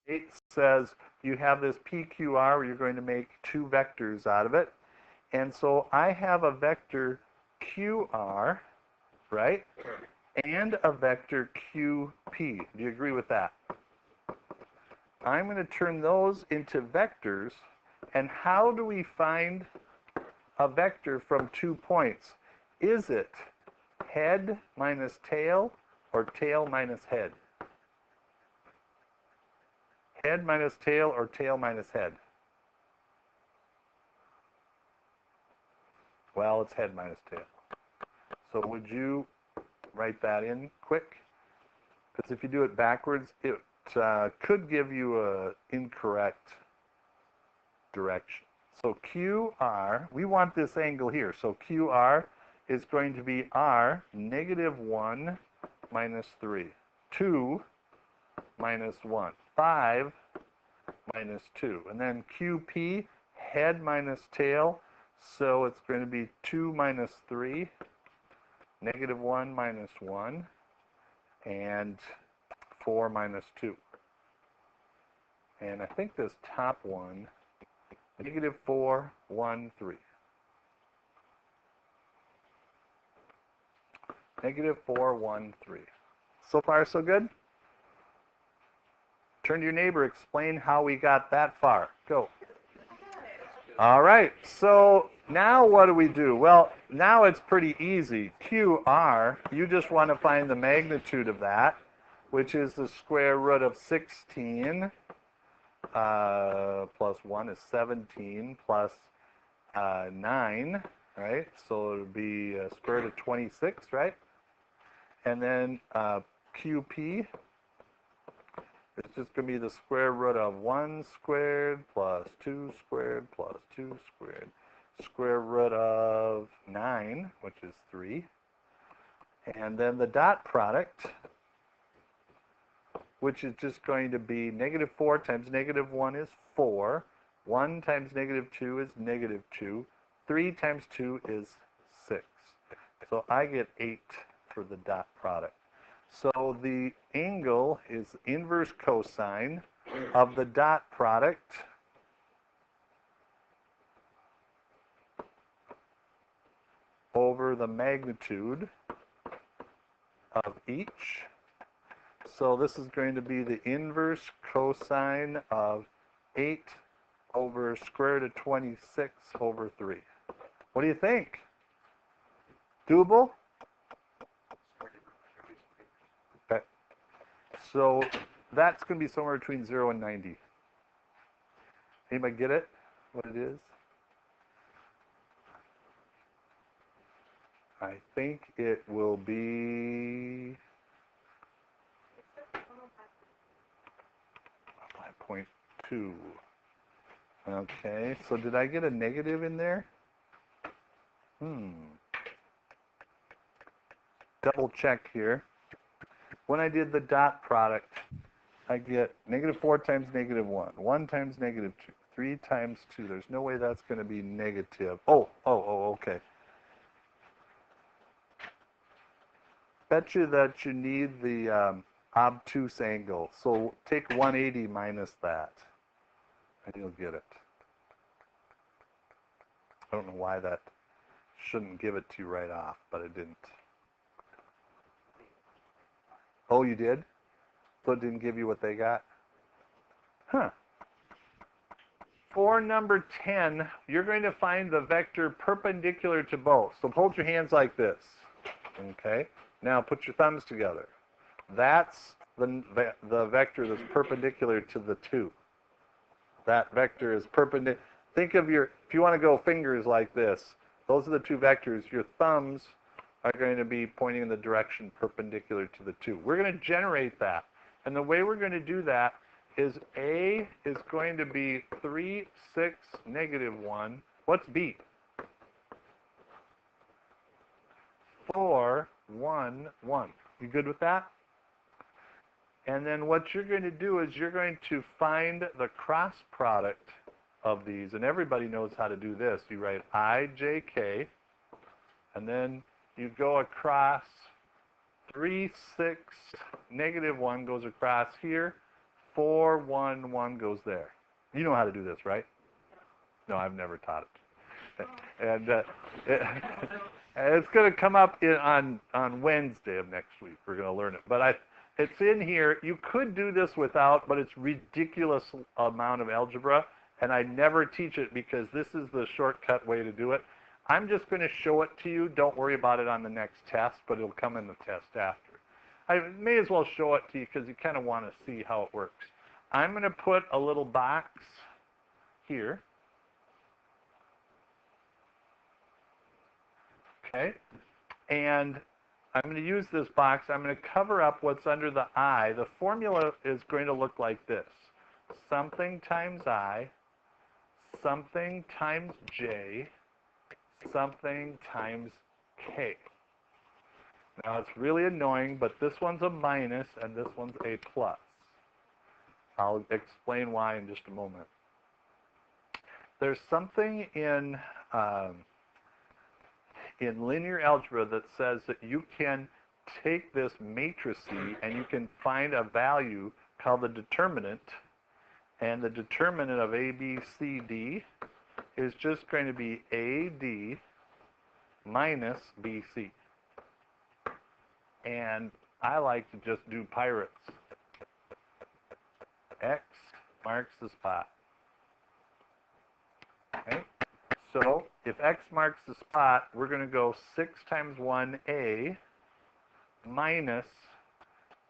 It says you have this PQR where you're going to make two vectors out of it. And so I have a vector QR, right? And a vector QP. Do you agree with that? I'm going to turn those into vectors. And how do we find a vector from 2 points? Is it head minus tail or tail minus head? Head minus tail or tail minus head? Well, it's head minus tail. So would you write that in quick? Because if you do it backwards, it could give you an incorrect direction. So QR, we want this angle here. So QR is going to be R negative 1 minus 3. 2 minus 1. 5 minus 2. And then QP, head minus tail. So it's going to be 2 minus 3, negative 1 minus 1, and 4 minus 2. And I think this top one, negative 4, 1, 3. Negative 4, 1, 3. So far, so good? Turn to your neighbor, explain how we got that far. Go. All right, so now what do we do? Well, now it's pretty easy. QR, you just want to find the magnitude of that, which is the square root of 16 plus 1 is 17 plus 9, right? So it would be square root of 26, right? And then QP, it's just going to be the square root of 1 squared plus 2 squared plus 2 squared, square root of 9, which is 3. And then the dot product, which is just going to be negative 4 times negative 1 is 4. 1 times negative 2 is negative 2. 3 times 2 is 6. So I get 8 for the dot product. So the angle is inverse cosine of the dot product over the magnitude of each. So this is going to be the inverse cosine of 8 over square root of 26 over 3. What do you think? Doable? Okay. So that's going to be somewhere between 0 and 90. Anybody get it? What it is? I think it will be 5.2. Okay, so did I get a negative in there? Double check here. When I did the dot product, I get negative 4 times negative 1, 1 times negative 2, 3 times 2. There's no way that's going to be negative. Oh, okay. Bet you that you need the obtuse angle. So take 180 minus that, and you'll get it. I don't know why that shouldn't give it to you right off, but it didn't. Oh, you did? So it didn't give you what they got? Huh. For number 10, you're going to find the vector perpendicular to both. So hold your hands like this. Okay? Now put your thumbs together. That's the vector that's perpendicular to the 2. That vector is perpendicular. Think of if you want to go fingers like this, those are the 2 vectors. Your thumbs are going to be pointing in the direction perpendicular to the 2. We're going to generate that. And the way we're going to do that is A is going to be 3, 6, negative 1. What's B? 4, 1, 1. You good with that? And then what you're going to do is you're going to find the cross product of these. And everybody knows how to do this. You write IJK, and then you go across 3, 6, negative 1 goes across here. 4, 1, 1 goes there. You know how to do this, right? No, I've never taught it. And it's going to come up on Wednesday of next week. We're going to learn it. But it's in here. You could do this without, but it's ridiculous amount of algebra. And I never teach it because this is the shortcut way to do it. I'm just going to show it to you. Don't worry about it on the next test, but it'll come in the test after. I may as well show it to you because you kind of want to see how it works. I'm going to put a little box here. Okay, and I'm going to use this box. I'm going to cover up what's under the I. The formula is going to look like this. Something times I, something times J, something times K. Now, it's really annoying, but this one's a minus and this one's a plus. I'll explain why in just a moment. There's something in linear algebra that says that you can take this matrices and you can find a value called the determinant, and the determinant of A, B, C, D is just going to be AD minus BC. And I like to just do pirates. X marks the spot. Okay? So if X marks the spot, we're going to go 6 times 1A minus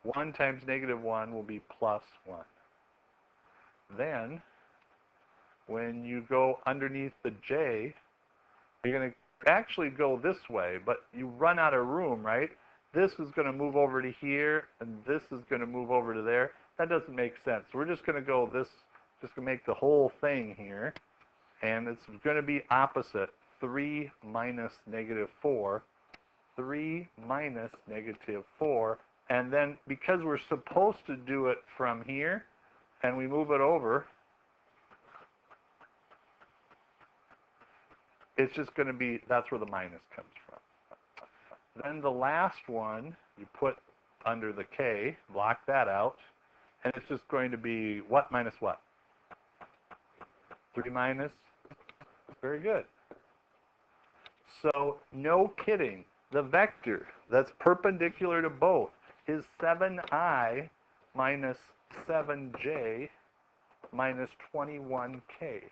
1 times negative 1 will be plus 1. Then, when you go underneath the J, you're going to actually go this way, but you run out of room, right? This is going to move over to here, and this is going to move over to there. That doesn't make sense. We're just going to go this, just going to make the whole thing here. And it's going to be opposite, 3 minus negative 4, 3 minus negative 4. And then because we're supposed to do it from here, and we move it over, it's just going to be, that's where the minus comes from. Then the last one, you put under the K, block that out, and it's just going to be what minus what? 3 minus? Very good. So, no kidding, the vector that's perpendicular to both is 7I minus 7J minus 21K,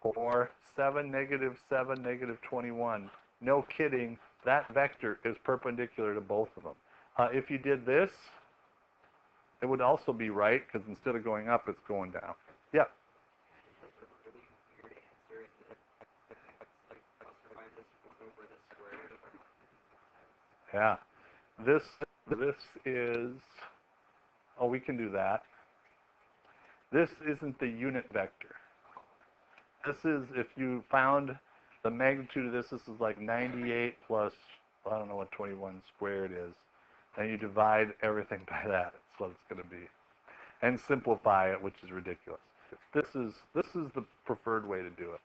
or 7, negative 21. No kidding, that vector is perpendicular to both of them. If you did this, it would also be right, because instead of going up, it's going down. Yep. Yeah. This is, oh, we can do that. This isn't the unit vector. This is, if you found the magnitude of this is like 98 plus, I don't know what 21 squared is. And you divide everything by that. That's what it's going to be. And simplify it, which is ridiculous. This is the preferred way to do it.